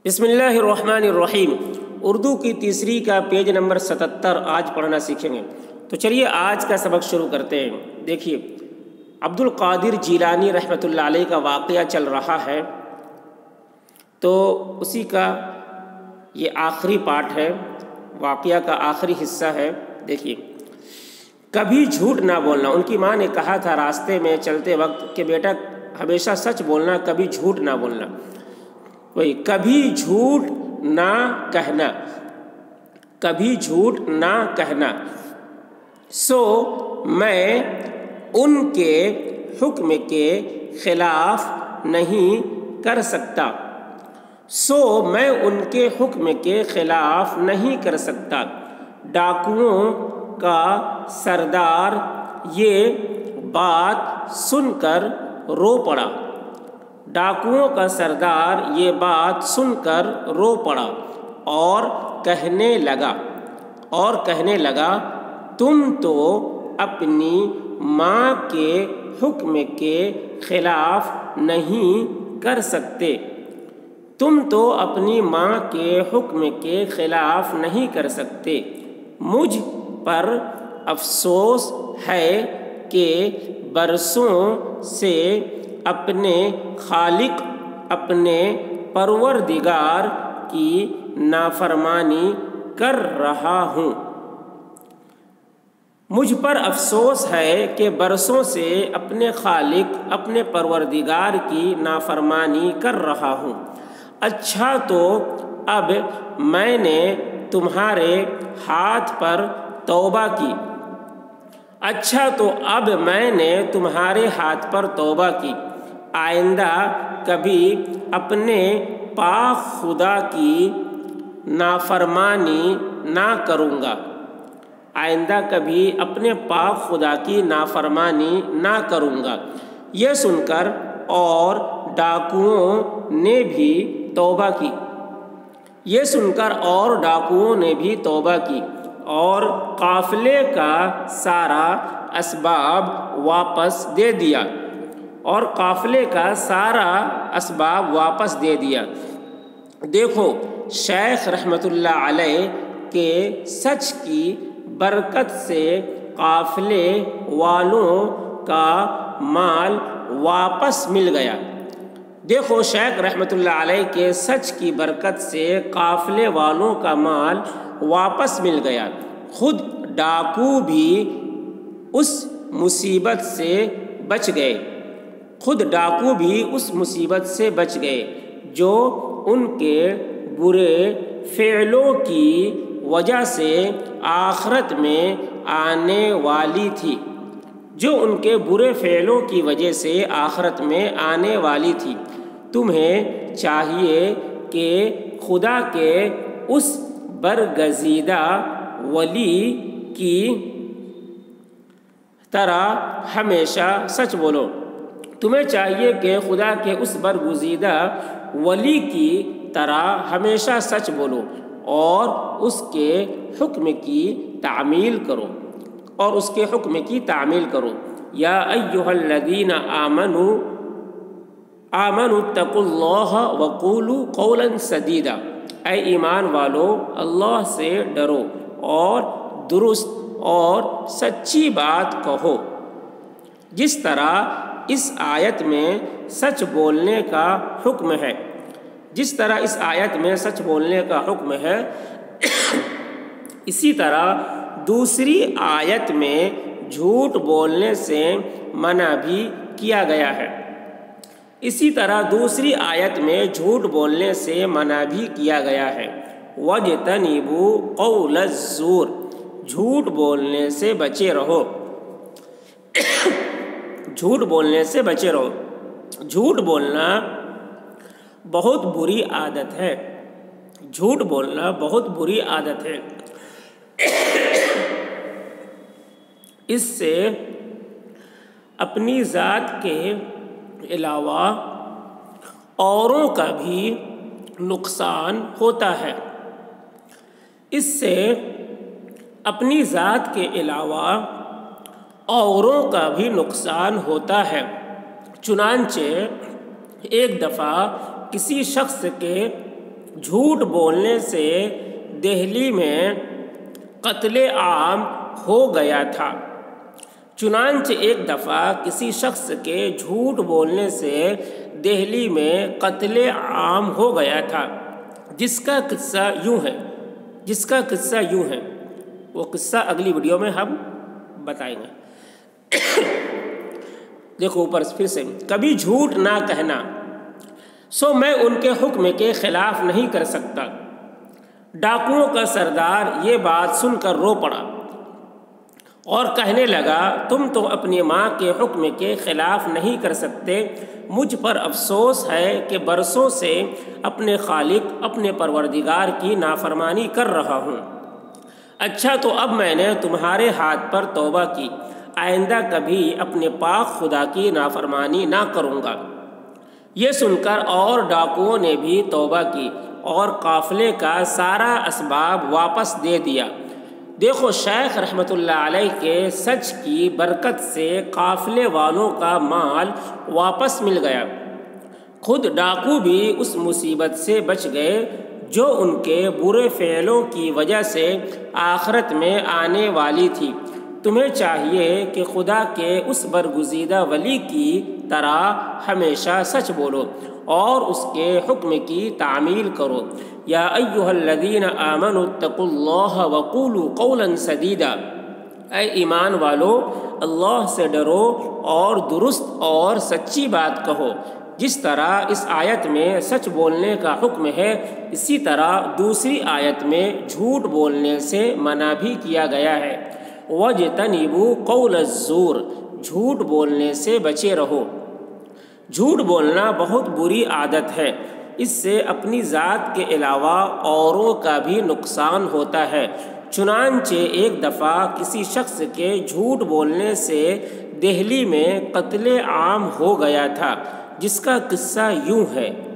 بسم اللہ الرحمن الرحیم۔ اردو کی تیسری کا پیج نمبر 77 آج پڑھنا سیکھیں گے۔ تو چلیے آج کا سبق شروع کرتے ہیں۔ دیکھیے عبد القادر جیلانی رحمۃ اللہ علیہ کا واقعہ چل رہا ہے، تو اسی کا یہ آخری پارٹ ہے، واقعہ کا آخری حصہ ہے۔ دیکھیے کبھی جھوٹ نہ بولنا۔ ان کی ماں نے کہا تھا راستے میں چلتے وقت کہ بیٹا ہمیشہ سچ بولنا، کبھی جھوٹ نہ بولنا۔ وہی کبھی جھوٹ نہ کہنا، کبھی جھوٹ نہ کہنا۔ سو میں ان کے حکم کے خلاف نہیں کر سکتا، سو میں ان کے حکم کے خلاف نہیں کر سکتا۔ ڈاکوؤں کا سردار یہ بات سن کر رو پڑا، ڈاکوؤں کا سردار یہ بات سن کر رو پڑا اور کہنے لگا تم تو اپنی ماں کے حکم کے خلاف نہیں کر سکتے، تم تو اپنی ماں کے حکم کے خلاف نہیں کر سکتے۔ مجھ پر افسوس ہے کہ برسوں سے اپنے خالق اپنے پروردگار کی نافرمانی کر رہا ہوں۔ مجھ پر افسوس ہے کہ برسوں سے اپنے خالق اپنے پروردگار کی نافرمانی کر رہا ہوں۔ اچھا تو اب میں نے تمہارے ہاتھ پر توبہ کی، اچھا تو اب میں نے تمہارے ہاتھ پر توبہ کی، آئندہ کبھی اپنے پاک خدا کی نافرمانی نہ کروں گا، آئندہ کبھی اپنے پاک خدا کی نافرمانی نہ کروں گا۔ یہ سن کر اور ڈاکوؤں نے بھی توبہ کی، یہ سن کر اور ڈاکوؤں نے بھی توبہ کی اور قافلے کا سارا اسباب واپس دے دیا، اور قافلے کا سارا اسباب واپس دے دیا۔ دیکھو شیخ رحمۃ اللہ علیہ کے سچ کی برکت سے قافلے والوں کا مال واپس مل گیا۔ دیکھو شیخ رحمۃ اللہ علیہ کے سچ کی برکت سے قافلے والوں کا مال واپس مل گیا۔ خود ڈاکو بھی اس مصیبت سے بچ گئے، خود ڈاکو بھی اس مصیبت سے بچ گئے جو ان کے برے فعلوں کی وجہ سے آخرت میں آنے والی تھی، جو ان کے برے فعلوں کی وجہ سے آخرت میں آنے والی تھی۔ تمہیں چاہیے کہ خدا کے اس برگزیدہ ولی کی طرح ہمیشہ سچ بولو، تمہیں چاہیے کہ خدا کے اس برگزیدہ ولی کی طرح ہمیشہ سچ بولو اور اس کے حکم کی تعمیل کرو، اور اس کے حکم کی تعمیل کرو۔ یا ایھا الذین آمنوا اتقوا اللہ وقولوا قولا سدیدا، اے ایمان والو اللہ سے ڈرو اور درست اور سچی بات کہو۔ جس طرح اس آیت میں سچ بولنے کا حکم ہے، جس طرح اس آیت میں سچ بولنے کا حکم ہے، اسی طرح دوسری آیت میں جھوٹ بولنے سے منع بھی کیا گیا ہے، اسی طرح دوسری آیت میں جھوٹ بولنے سے منع بھی کیا گیا ہے۔ وَاجْتَنِبُوا قَوْلَ الزُّورِ، جھوٹ بولنے سے بچے رہو، جھوٹ بولنے سے بچے رہو۔ جھوٹ بولنا بہت بری عادت ہے، جھوٹ بولنا بہت بری عادت ہے۔ اس سے اپنی ذات کے علاوہ اوروں کا بھی نقصان ہوتا ہے، اس سے اپنی ذات کے علاوہ اوروں کا بھی نقصان ہوتا ہے۔ چنانچہ ایک دفعہ کسی شخص کے جھوٹ بولنے سے دہلی میں قتل عام ہو گیا تھا۔ چنانچہ ایک دفعہ کسی شخص کے جھوٹ بولنے سے دہلی میں قتل عام ہو گیا تھا، جس کا قصہ یوں ہے۔ وہ قصہ اگلی ویڈیو میں ہم بتائیں گے۔ دیکھو اوپر پھر سے، کبھی جھوٹ نہ کہنا، سو میں ان کے حکم کے خلاف نہیں کر سکتا۔ ڈاکوؤں کا سردار یہ بات سن کر رو پڑا اور کہنے لگا، تم تو اپنی ماں کے حکم کے خلاف نہیں کر سکتے، مجھ پر افسوس ہے کہ برسوں سے اپنے خالق اپنے پروردگار کی نافرمانی کر رہا ہوں۔ اچھا تو اب میں نے تمہارے ہاتھ پر توبہ کی، آئندہ کبھی اپنے پاک خدا کی نافرمانی نہ کروں گا۔ یہ سن کر اور ڈاکوؤں نے بھی توبہ کی اور قافلے کا سارا اسباب واپس دے دیا۔ دیکھو شیخ رحمۃ اللہ علیہ کے سچ کی برکت سے قافلے والوں کا مال واپس مل گیا۔ خود ڈاکو بھی اس مصیبت سے بچ گئے جو ان کے برے فعلوں کی وجہ سے آخرت میں آنے والی تھی۔ تمہیں چاہیے کہ خدا کے اس برگزیدہ ولی کی طرح ہمیشہ سچ بولو اور اس کے حکم کی تعمیل کرو۔ یا ایھا الذین آمنوا اتقوا اللہ وقولوا قولا سدیدا، اے ایمان والو اللہ سے ڈرو اور درست اور سچی بات کہو۔ جس طرح اس آیت میں سچ بولنے کا حکم ہے، اسی طرح دوسری آیت میں جھوٹ بولنے سے منع بھی کیا گیا ہے۔ وَاجْتَنِبُوا قَوْلَ الزُّورِ، جھوٹ بولنے سے بچے رہو۔ جھوٹ بولنا بہت بری عادت ہے، اس سے اپنی ذات کے علاوہ اوروں کا بھی نقصان ہوتا ہے۔ چنانچہ ایک دفعہ کسی شخص کے جھوٹ بولنے سے دہلی میں قتل عام ہو گیا تھا، جس کا قصہ یوں ہے۔